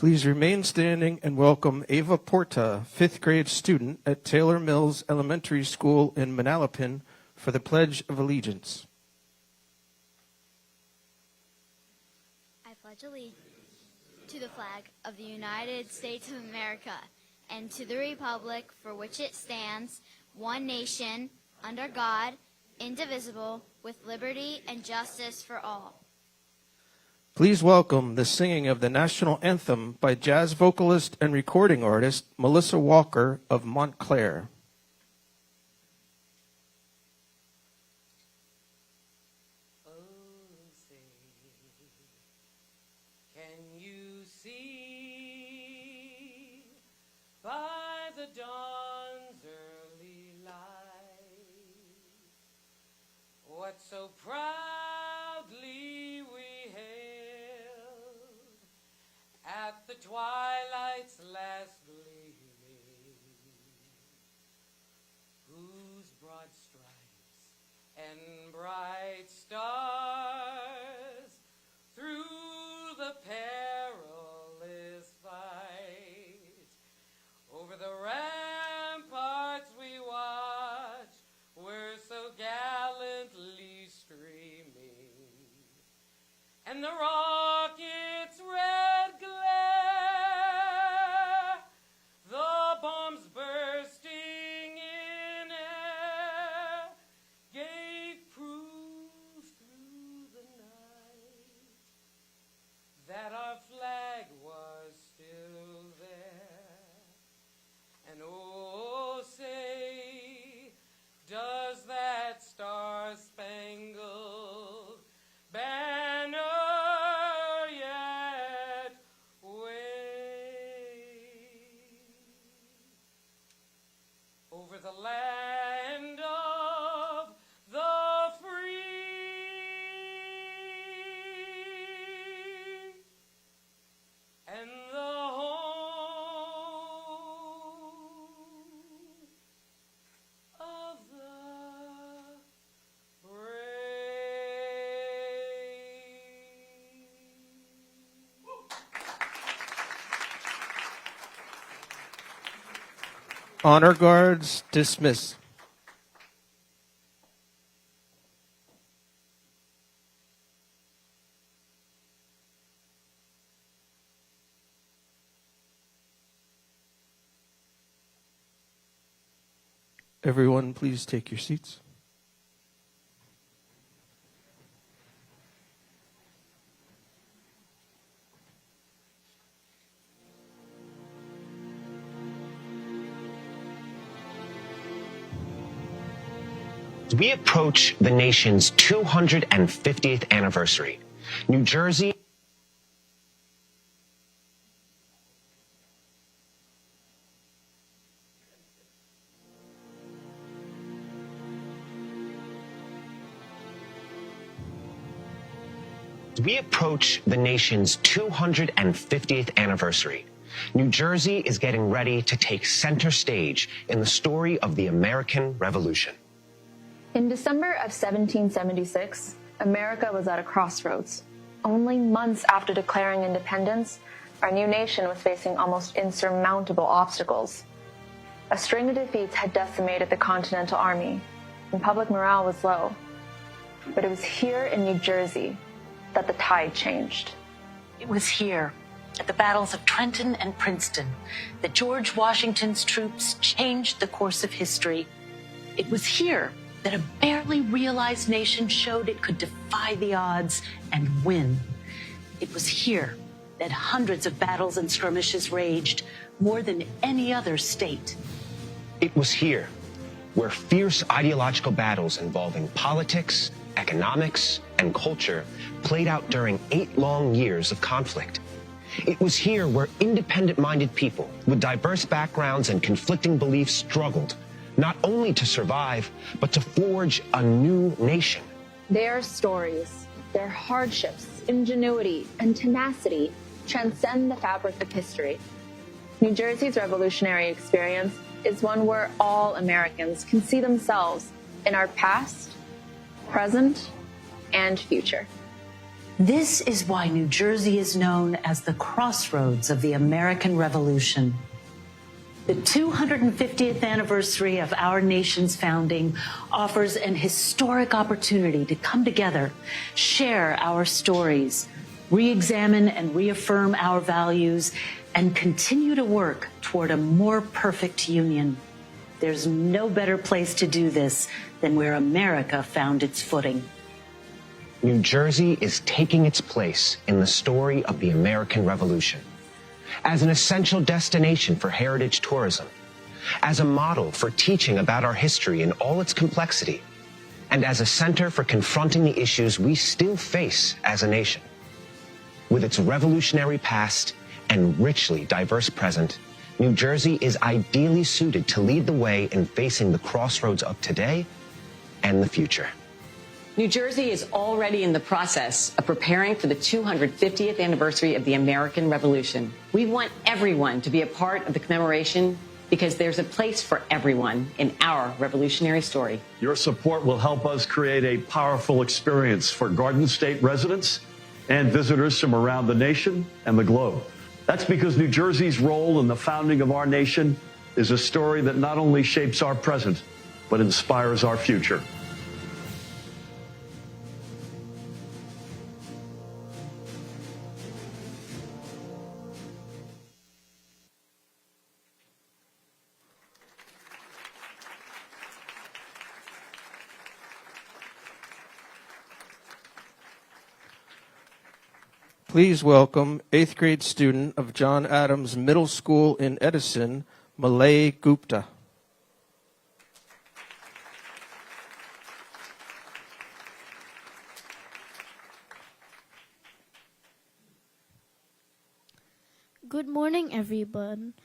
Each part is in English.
Please remain standing and welcome Ava Porta, 5th grade student at Taylor Mills Elementary School in Manalapan, for the Pledge of Allegiance. I pledge allegiance to the flag of the United States of America and to the republic for which it stands, one nation, under God, indivisible, with liberty and justice for all. Please welcome the singing of the national anthem by jazz vocalist and recording artist Melissa Walker of Montclair. Oh, say, can you see by the dawn's early light what so proudly we hailed at the twilight's last gleaming, whose broad stripes and bright stars through the perilous fight over the ramparts we watch were so gallantly streaming, and the rocket's red glare, the bombs bursting in air, gave proof through the night that our flag was still there. And oh, say, does that star-spangled banner yet wave over the land of the free and the home of the Honor guards, dismiss. Everyone, please take your seats. As we approach the nation's 250th anniversary, New Jersey As we approach the nation's 250th anniversary, New Jersey is getting ready to take center stage in the story of the American Revolution. In December of 1776, America was at a crossroads. Only months after declaring independence, our new nation was facing almost insurmountable obstacles. A string of defeats had decimated the Continental Army, and public morale was low. But it was here in New Jersey that the tide changed. It was here, at the battles of Trenton and Princeton, that George Washington's troops changed the course of history. It was here that a barely realized nation showed it could defy the odds and win. It was here that hundreds of battles and skirmishes raged, more than any other state. It was here where fierce ideological battles involving politics, economics, and culture played out during 8 long years of conflict. It was here where independent-minded people with diverse backgrounds and conflicting beliefs struggled, not only to survive, but to forge a new nation. Their stories, their hardships, ingenuity, and tenacity transcend the fabric of history. New Jersey's revolutionary experience is one where all Americans can see themselves in our past, present, and future. This is why New Jersey is known as the crossroads of the American Revolution. The 250th anniversary of our nation's founding offers an historic opportunity to come together, share our stories, re-examine and reaffirm our values, and continue to work toward a more perfect union. There's no better place to do this than where America found its footing. New Jersey is taking its place in the story of the American Revolution as an essential destination for heritage tourism, as a model for teaching about our history in all its complexity, and as a center for confronting the issues we still face as a nation. With its revolutionary past and richly diverse present, New Jersey is ideally suited to lead the way in facing the crossroads of today and the future. New Jersey is already in the process of preparing for the 250th anniversary of the American Revolution. We want everyone to be a part of the commemoration because there's a place for everyone in our revolutionary story. Your support will help us create a powerful experience for Garden State residents and visitors from around the nation and the globe. That's because New Jersey's role in the founding of our nation is a story that not only shapes our present, but inspires our future. Please welcome 8th grade student of John Adams Middle School in Edison, Malay Gupta. Good morning, everyone.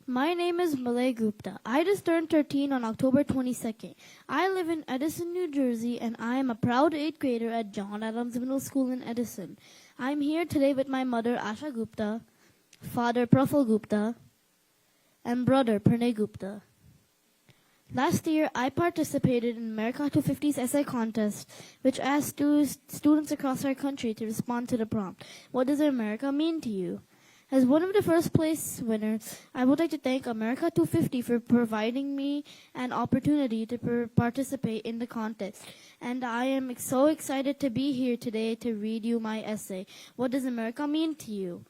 My name is Malay Gupta. I just turned 13 on October 22nd. I live in Edison, New Jersey, and I am a proud 8th grader at John Adams Middle School in Edison. I'm here today with my mother, Asha Gupta, father, Praful Gupta, and brother, Pranay Gupta. Last year, I participated in America 250's essay contest, which asked students across our country to respond to the prompt, "What does America mean to you?" As one of the first place winners, I would like to thank America 250 for providing me an opportunity to participate in the contest. And I am so excited to be here today to read you my essay, "What does America mean to you?"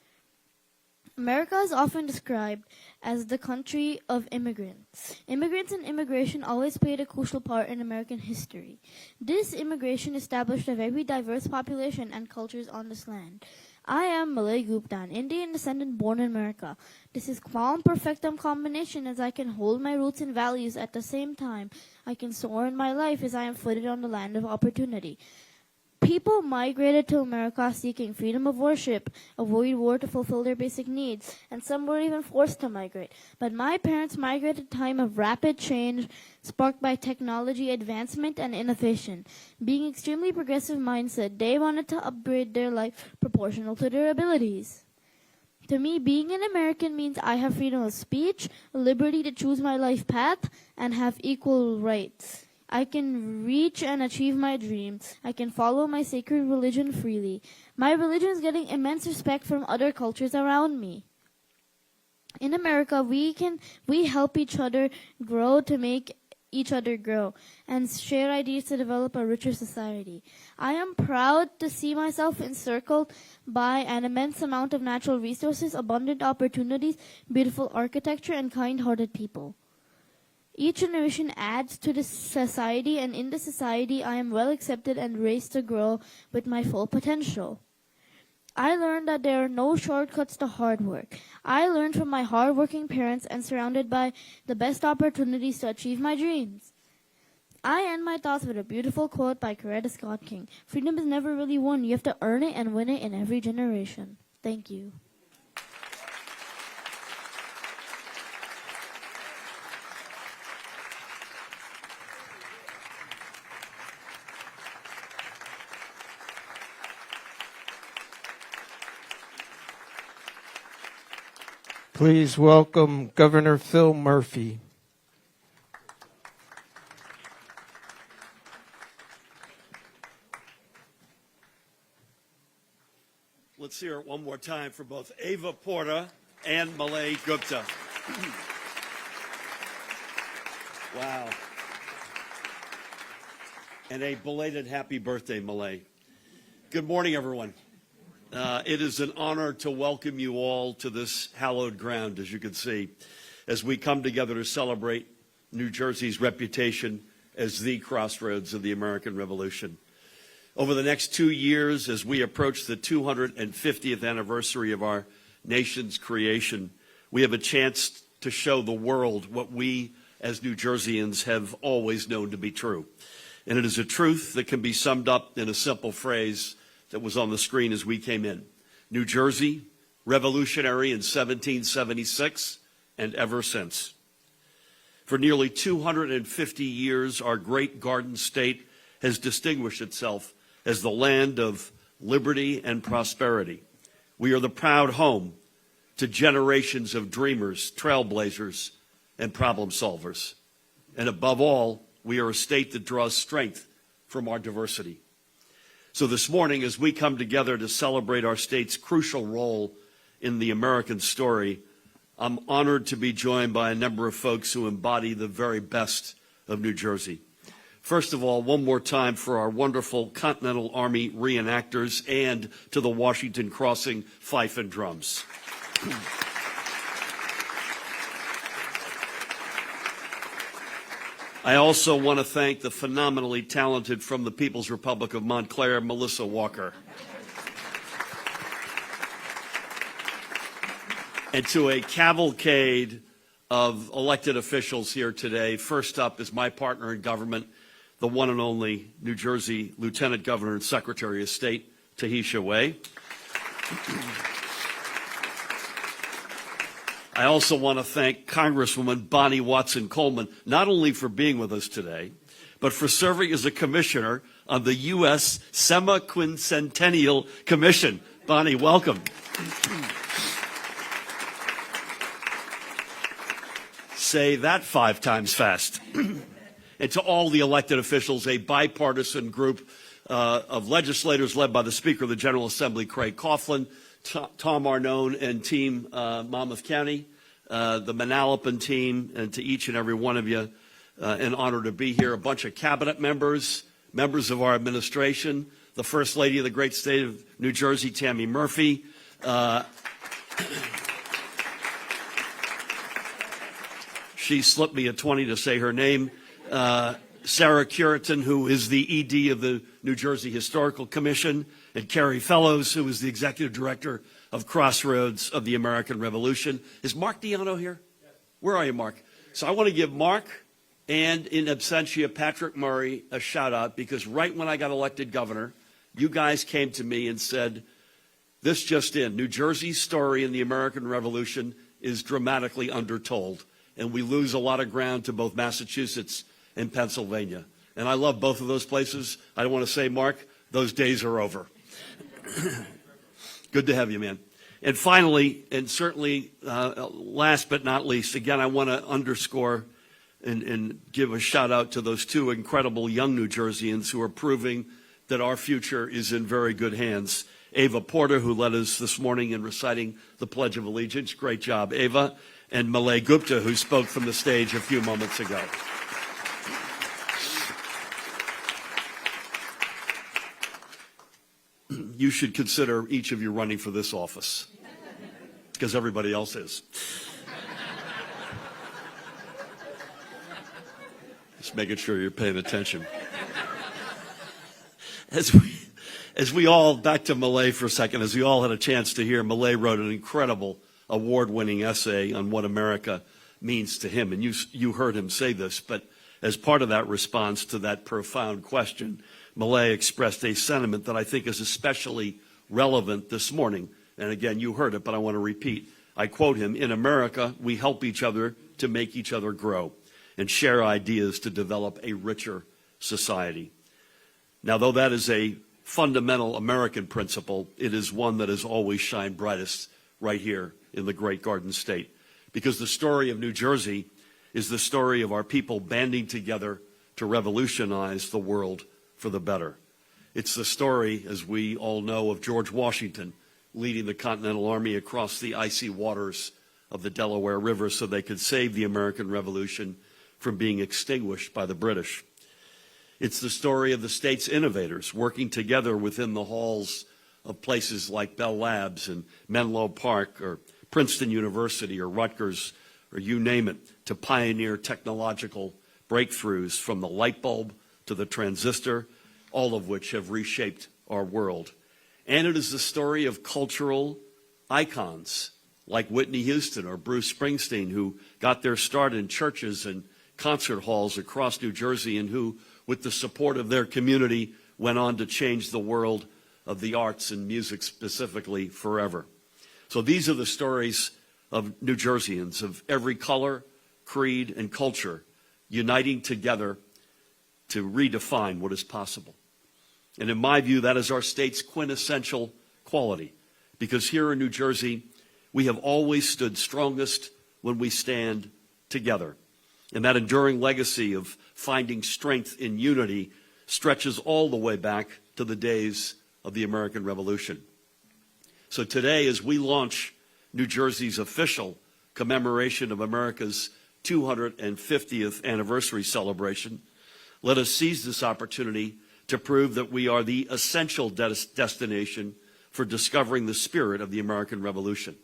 America is often described as the country of immigrants. Immigrants and immigration always played a crucial part in American history. This immigration established a very diverse population and cultures on this land. I am Malay Gupta, an Indian descendant born in America. This is quam perfectum combination, as I can hold my roots and values at the same time. I can soar in my life as I am footed on the land of opportunity. People migrated to America seeking freedom of worship, avoid war to fulfill their basic needs, and some were even forced to migrate. But my parents migrated at a time of rapid change, sparked by technology advancement and innovation. Being extremely progressive mindset, they wanted to upgrade their life proportional to their abilities. To me, being an American means I have freedom of speech, liberty to choose my life path, and have equal rights. I can reach and achieve my dreams. I can follow my sacred religion freely. My religion is getting immense respect from other cultures around me. In America, we help each other grow to make each other grow and share ideas to develop a richer society. I am proud to see myself encircled by an immense amount of natural resources, abundant opportunities, beautiful architecture, and kind-hearted people. Each generation adds to the society, and in the society I am well accepted and raised to grow with my full potential. I learned that there are no shortcuts to hard work. I learned from my hardworking parents and surrounded by the best opportunities to achieve my dreams. I end my thoughts with a beautiful quote by Coretta Scott King. Freedom is never really won. You have to earn it and win it in every generation. Thank you. Please welcome Governor Phil Murphy. Let's hear it one more time for both Eva Porta and Malay Gupta. Wow. And a belated happy birthday, Malay. Good morning, everyone. It is an honor to welcome you all to this hallowed ground, as you can see, as we come together to celebrate New Jersey's reputation as the crossroads of the American Revolution. Over the next 2 years, as we approach the 250th anniversary of our nation's creation, we have a chance to show the world what we as New Jerseyans have always known to be true. And it is a truth that can be summed up in a simple phrase that was on the screen as we came in. New Jersey, revolutionary in 1776 and ever since. For nearly 250 years, our great Garden State has distinguished itself as the land of liberty and prosperity. We are the proud home to generations of dreamers, trailblazers, and problem solvers. And above all, we are a state that draws strength from our diversity. So this morning, as we come together to celebrate our state's crucial role in the American story, I'm honored to be joined by a number of folks who embody the very best of New Jersey. First of all, one more time for our wonderful Continental Army reenactors and to the Washington Crossing Fife and Drums. I also want to thank the phenomenally talented from the People's Republic of Montclair, Melissa Walker. And to a cavalcade of elected officials here today. First up is my partner in government, the one and only New Jersey Lieutenant Governor and Secretary of State, Tahisha Way. I also want to thank Congresswoman Bonnie Watson Coleman, not only for being with us today, but for serving as a commissioner on the U.S. Semi-Quincentennial Commission. Bonnie, welcome. Say that 5 times fast. And to all the elected officials, a bipartisan group of legislators led by the Speaker of the General Assembly, Craig Coughlin, Tom Arnone and team Monmouth County, the Manalapan team, and to each and every one of you, an honor to be here. A bunch of cabinet members, members of our administration, the First Lady of the great state of New Jersey, Tammy Murphy, she slipped me a 20 to say her name, Sarah Curitan, who is the ED of the New Jersey Historical Commission, and Carrie Fellows, who is the Executive Director of Crossroads of the American Revolution. Is Mark Diano here? Yes. Where are you, Mark? So I want to give Mark and, in absentia, Patrick Murray a shout-out, because right when I got elected governor, you guys came to me and said, this just in, New Jersey's story in the American Revolution is dramatically undertold, and we lose a lot of ground to both Massachusetts and Pennsylvania. And I love both of those places. I want to say, Mark, those days are over. Good to have you, man. And finally, and certainly last but not least, again, I want to underscore and give a shout out to those 2 incredible young New Jerseyans who are proving that our future is in very good hands. Eva Porter, who led us this morning in reciting the Pledge of Allegiance. Great job, Eva. And Malay Gupta, who spoke from the stage a few moments ago. You should consider each of you running for this office, because everybody else is. Just making sure you're paying attention. As we all, back to Malay for a second, as we all had a chance to hear, Malay wrote an incredible award-winning essay on what America means to him. And you heard him say this, but as part of that response to that profound question, Malay expressed a sentiment that I think is especially relevant this morning. And again, you heard it, but I want to repeat. I quote him, "In America, we help each other to make each other grow and share ideas to develop a richer society." Now, though that is a fundamental American principle, it is one that has always shined brightest right here in the great Garden State. Because the story of New Jersey is the story of our people banding together to revolutionize the world for the better. It's the story, as we all know, of George Washington, leading the Continental Army across the icy waters of the Delaware River so they could save the American Revolution from being extinguished by the British. It's the story of the state's innovators working together within the halls of places like Bell Labs and Menlo Park or Princeton University or Rutgers or you name it, to pioneer technological breakthroughs from the light bulb to the transistor, all of which have reshaped our world. And it is the story of cultural icons like Whitney Houston or Bruce Springsteen, who got their start in churches and concert halls across New Jersey and who, with the support of their community, went on to change the world of the arts and music specifically forever. So these are the stories of New Jerseyans of every color, creed, and culture uniting together to redefine what is possible. And in my view, that is our state's quintessential quality, because here in New Jersey, we have always stood strongest when we stand together. And that enduring legacy of finding strength in unity stretches all the way back to the days of the American Revolution. So today, as we launch New Jersey's official commemoration of America's 250th anniversary celebration, let us seize this opportunity to prove that we are the essential destination for discovering the spirit of the American Revolution.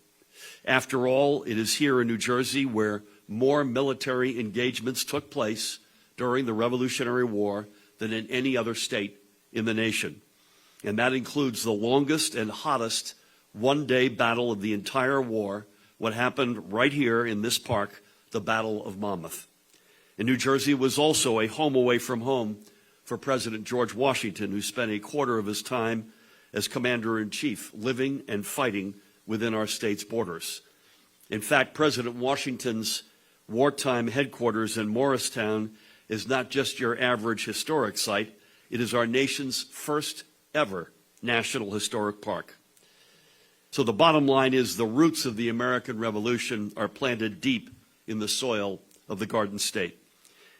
After all, it is here in New Jersey where more military engagements took place during the Revolutionary War than in any other state in the nation. And that includes the longest and hottest one-day battle of the entire war, what happened right here in this park, the Battle of Monmouth. And New Jersey was also a home away from home for President George Washington, who spent a quarter of his time as Commander-in-Chief, living and fighting within our state's borders. In fact, President Washington's wartime headquarters in Morristown is not just your average historic site, it is our nation's first ever National Historic Park. So the bottom line is the roots of the American Revolution are planted deep in the soil of the Garden State.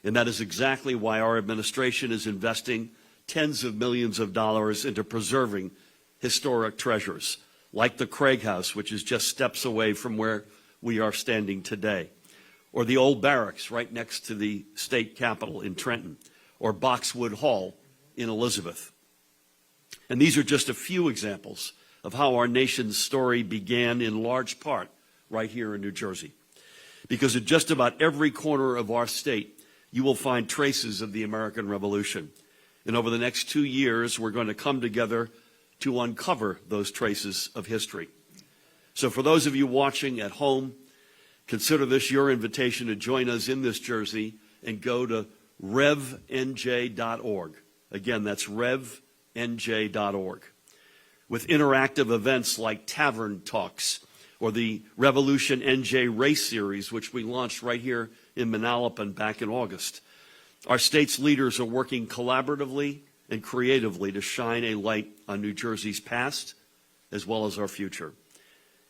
And that is exactly why our administration is investing tens of millions of dollars into preserving historic treasures, like the Craig House, which is just steps away from where we are standing today, or the old barracks right next to the state capitol in Trenton, or Boxwood Hall in Elizabeth. And these are just a few examples of how our nation's story began in large part right here in New Jersey. Because at just about every corner of our state, you will find traces of the American Revolution. And over the next 2 years, we're going to come together to uncover those traces of history. So for those of you watching at home, consider this your invitation to join us in this Jersey and go to revnj.org. Again, that's revnj.org. With interactive events like Tavern Talks or the Revolution NJ Race Series, which we launched right here in Manalapan back in August. Our state's leaders are working collaboratively and creatively to shine a light on New Jersey's past as well as our future.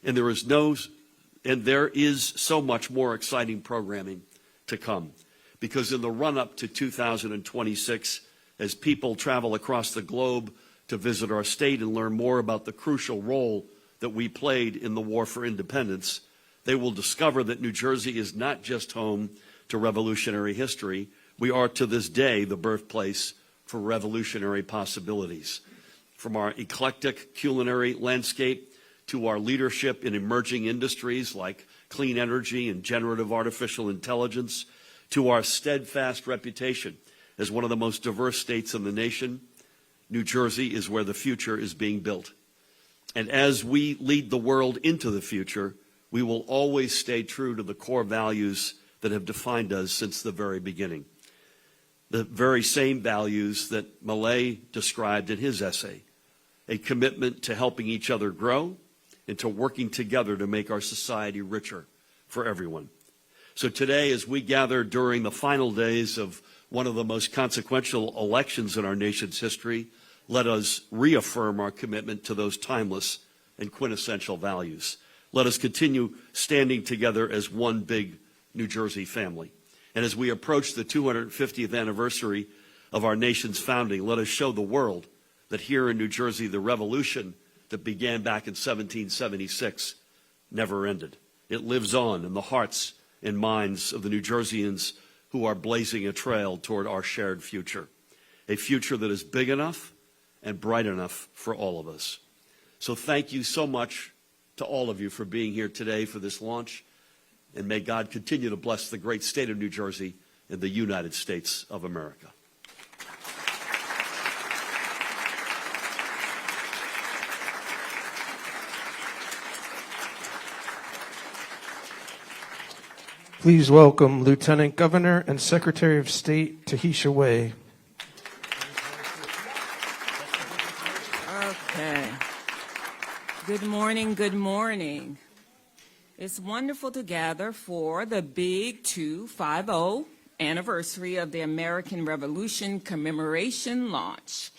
And there is so much more exciting programming to come, because in the run-up to 2026, as people travel across the globe to visit our state and learn more about the crucial role that we played in the war for independence, they will discover that New Jersey is not just home to revolutionary history. We are to this day the birthplace for revolutionary possibilities. From our eclectic culinary landscape to our leadership in emerging industries like clean energy and generative artificial intelligence, to our steadfast reputation as one of the most diverse states in the nation, New Jersey is where the future is being built. And as we lead the world into the future, we will always stay true to the core values that have defined us since the very beginning. The very same values that Millay described in his essay, a commitment to helping each other grow and to working together to make our society richer for everyone. So today, as we gather during the final days of one of the most consequential elections in our nation's history, let us reaffirm our commitment to those timeless and quintessential values. Let us continue standing together as one big New Jersey family. And as we approach the 250th anniversary of our nation's founding, let us show the world that here in New Jersey, the revolution that began back in 1776 never ended. It lives on in the hearts and minds of the New Jerseyans who are blazing a trail toward our shared future, a future that is big enough and bright enough for all of us. So thank you so much to all of you for being here today for this launch, and may God continue to bless the great state of New Jersey and the United States of America. Please welcome Lieutenant Governor and Secretary of State Tahisha Way. Okay. Good morning, good morning. It's wonderful to gather for the big 250 anniversary of the American Revolution Commemoration launch.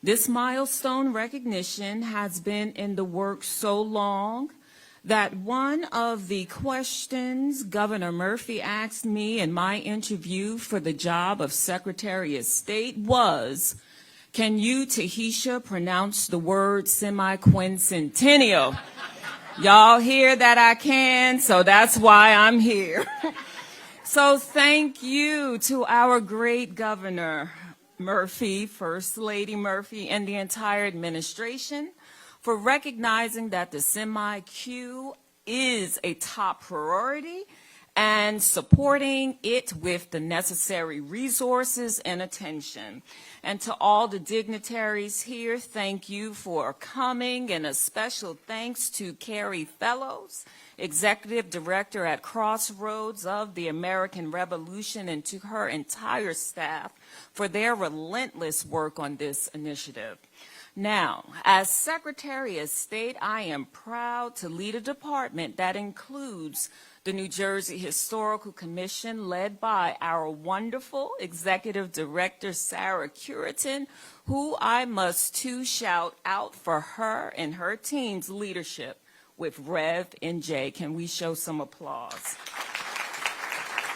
This milestone recognition has been in the works so long that one of the questions Governor Murphy asked me in my interview for the job of Secretary of State was, can you, Tahisha, pronounce the word semi-quincentennial? Y'all hear that I can, so that's why I'm here. So thank you to our great Governor Murphy, First Lady Murphy, and the entire administration for recognizing that the semi-Q is a top priority and supporting it with the necessary resources and attention. And to all the dignitaries here, thank you for coming, and a special thanks to Carrie Fellows, Executive Director at Crossroads of the American Revolution, and to her entire staff for their relentless work on this initiative. Now, as Secretary of State, I am proud to lead a department that includes the New Jersey Historical Commission, led by our wonderful Executive Director, Sarah Curitin, who I must too shout out for her and her team's leadership with Rev and Jay. Can we show some applause?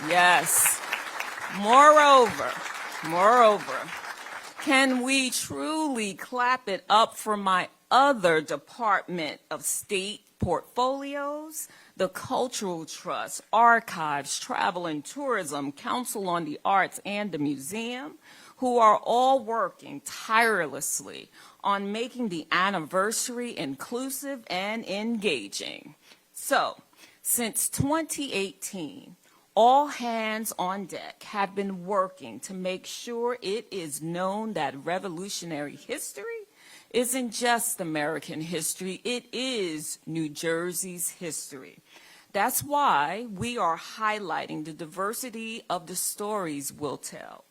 Yes. Moreover, can we truly clap it up for my other Department of State portfolios? The Cultural Trust, Archives, Travel and Tourism, Council on the Arts, and the Museum, who are all working tirelessly on making the anniversary inclusive and engaging. So, since 2018, all hands on deck have been working to make sure it is known that revolutionary history isn't just American history, it is New Jersey's history. That's why we are highlighting the diversity of the stories we'll tell.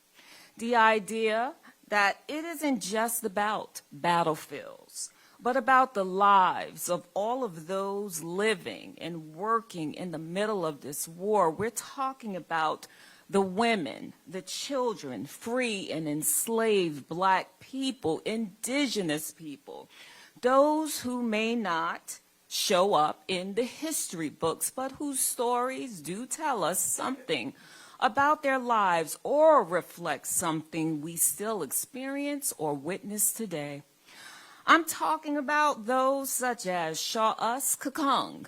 The idea that it isn't just about battlefields, but about the lives of all of those living and working in the middle of this war. We're talking about the women, the children, free and enslaved Black people, indigenous people, those who may not show up in the history books, but whose stories do tell us something about their lives or reflect something we still experience or witness today. I'm talking about those such as Sha'us Kakung,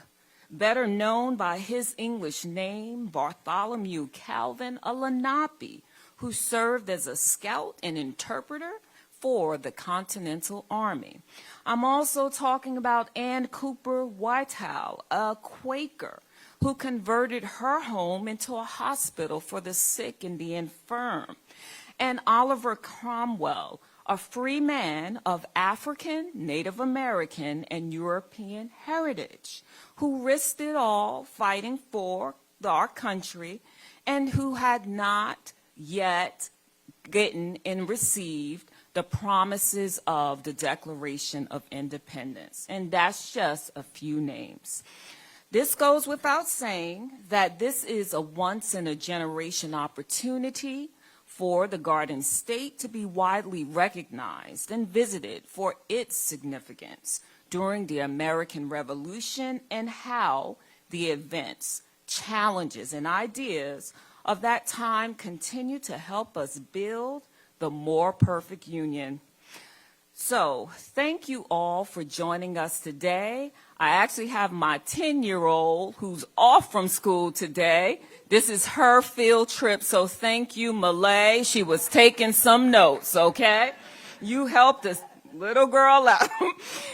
better known by his English name, Bartholomew Calvin, a Lenape, who served as a scout and interpreter for the Continental Army. I'm also talking about Ann Cooper Whitehow, a Quaker, who converted her home into a hospital for the sick and the infirm, and Oliver Cromwell, a free man of African, Native American, and European heritage, who risked it all fighting for our country and who had not yet gotten and received the promises of the Declaration of Independence. And that's just a few names. This goes without saying that this is a once-in-a-generation opportunity for the Garden State to be widely recognized and visited for its significance during the American Revolution and how the events, challenges, and ideas of that time continue to help us build the more perfect union. So, thank you all for joining us today. I actually have my 10-year-old who's off from school today. This is her field trip, so thank you, Malay. She was taking some notes, okay? You helped this little girl out.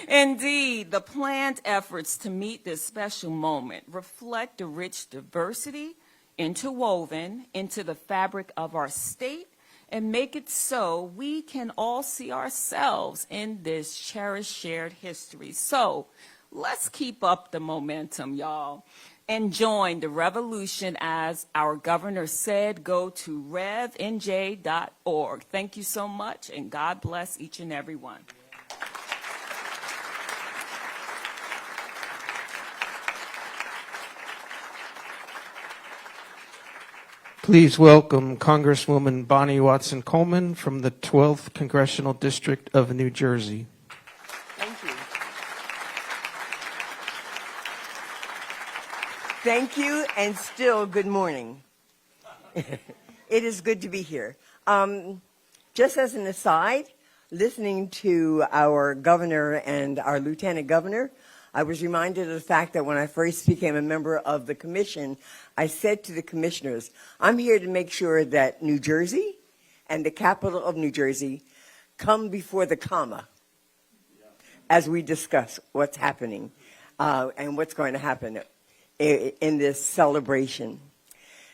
Indeed, the planned efforts to meet this special moment reflect the rich diversity interwoven into the fabric of our state and make it so we can all see ourselves in this cherished shared history. So let's keep up the momentum, y'all, and join the revolution. As our governor said, go to revnj.org. Thank you so much, and God bless each and every one. Please welcome Congresswoman Bonnie Watson Coleman from the 12th Congressional District of New Jersey. Thank you. Thank you, and still good morning. It is good to be here. Just as an aside, listening to our governor and our lieutenant governor, I was reminded of the fact that when I first became a member of the commission, I said to the commissioners, I'm here to make sure that New Jersey and the capital of New Jersey come before the comma as we discuss what's happening and what's going to happen in this celebration.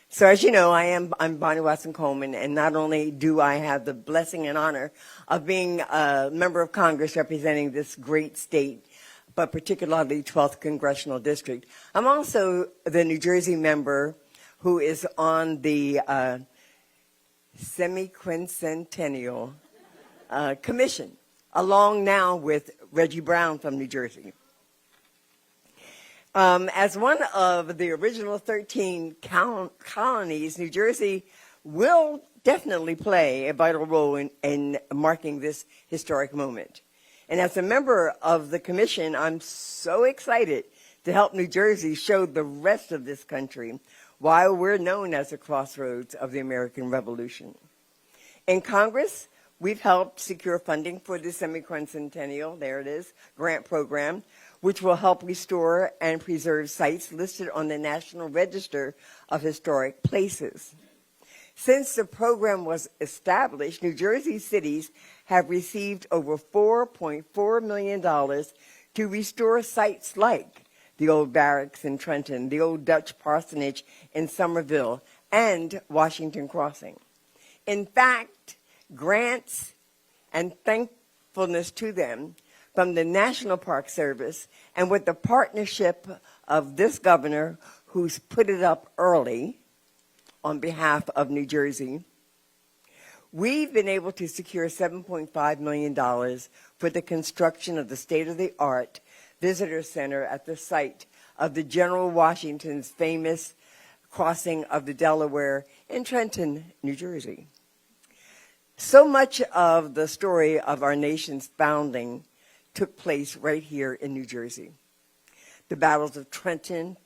So as you know, I'm Bonnie Watson Coleman, and not only do I have the blessing and honor of being a member of Congress representing this great state, but particularly 12th Congressional District, I'm also the New Jersey member who is on the semi-quincentennial commission, along now with Reggie Brown from New Jersey. As one of the original 13 colonies, New Jersey will definitely play a vital role in marking this historic moment. And as a member of the commission, I'm so excited to help New Jersey show the rest of this country why we're known as the crossroads of the American Revolution. In Congress, we've helped secure funding for the semi-quincentennial, there it is, grant program, which will help restore and preserve sites listed on the National Register of Historic Places. Since the program was established, New Jersey cities have received over $4.4 million to restore sites like the old barracks in Trenton, the old Dutch parsonage in Somerville, and Washington Crossing. In fact, grants and thankfulness to them from the National Park Service, and with the partnership of this governor who's put it up early on behalf of New Jersey, we've been able to secure $7.5 million for the construction of the state-of-the-art visitor center at the site of the General Washington's famous crossing of the Delaware in Trenton, New Jersey. So much of the story of our nation's founding took place right here in New Jersey. The battles of Trenton,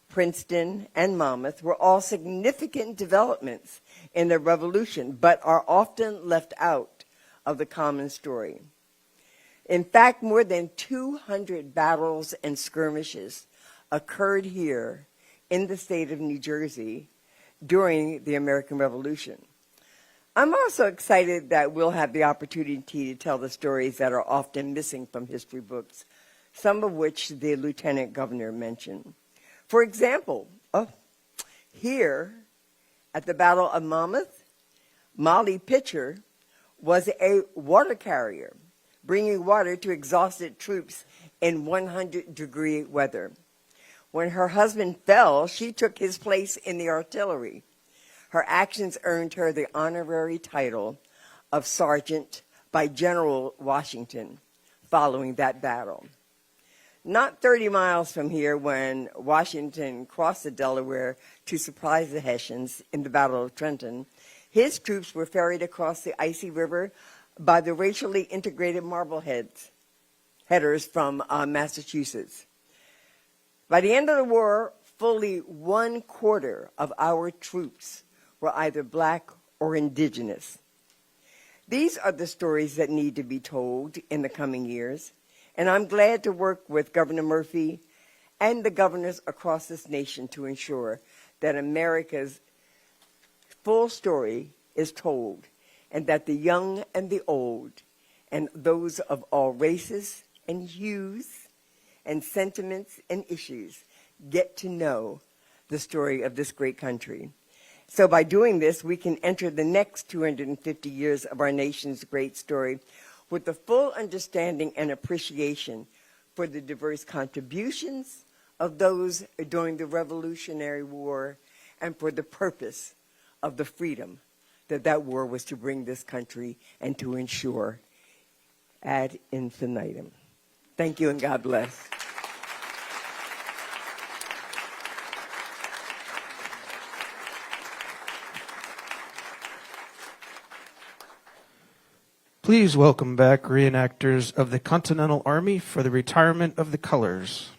Princeton, and Monmouth were all significant developments in the Revolution, but are often left out of the common story. In fact, more than 200 battles and skirmishes occurred here in the state of New Jersey during the American Revolution. I'm also excited that we'll have the opportunity to tell the stories that are often missing from history books, some of which the Lieutenant Governor mentioned. For example, here at the Battle of Monmouth, Molly Pitcher was a water carrier, bringing water to exhausted troops in 100-degree weather. When her husband fell, she took his place in the artillery. Her actions earned her the honorary title of sergeant by General Washington following that battle. Not 30 miles from here, when Washington crossed the Delaware to surprise the Hessians in the Battle of Trenton, his troops were ferried across the icy river by the racially integrated Marbleheads, headers from Massachusetts. By the end of the war, fully 1/4 of our troops were either black or indigenous. These are the stories that need to be told in the coming years, and I'm glad to work with Governor Murphy and the governors across this nation to ensure that America's full story is told, and that the young and the old, and those of all races and hues and sentiments and issues get to know the story of this great country. So by doing this, we can enter the next 250 years of our nation's great story with the full understanding and appreciation for the diverse contributions of those during the Revolutionary War and for the purpose of the freedom that war was to bring this country and to ensure ad infinitum. Thank you and God bless. Please welcome back reenactors of the Continental Army for the retirement of the colors.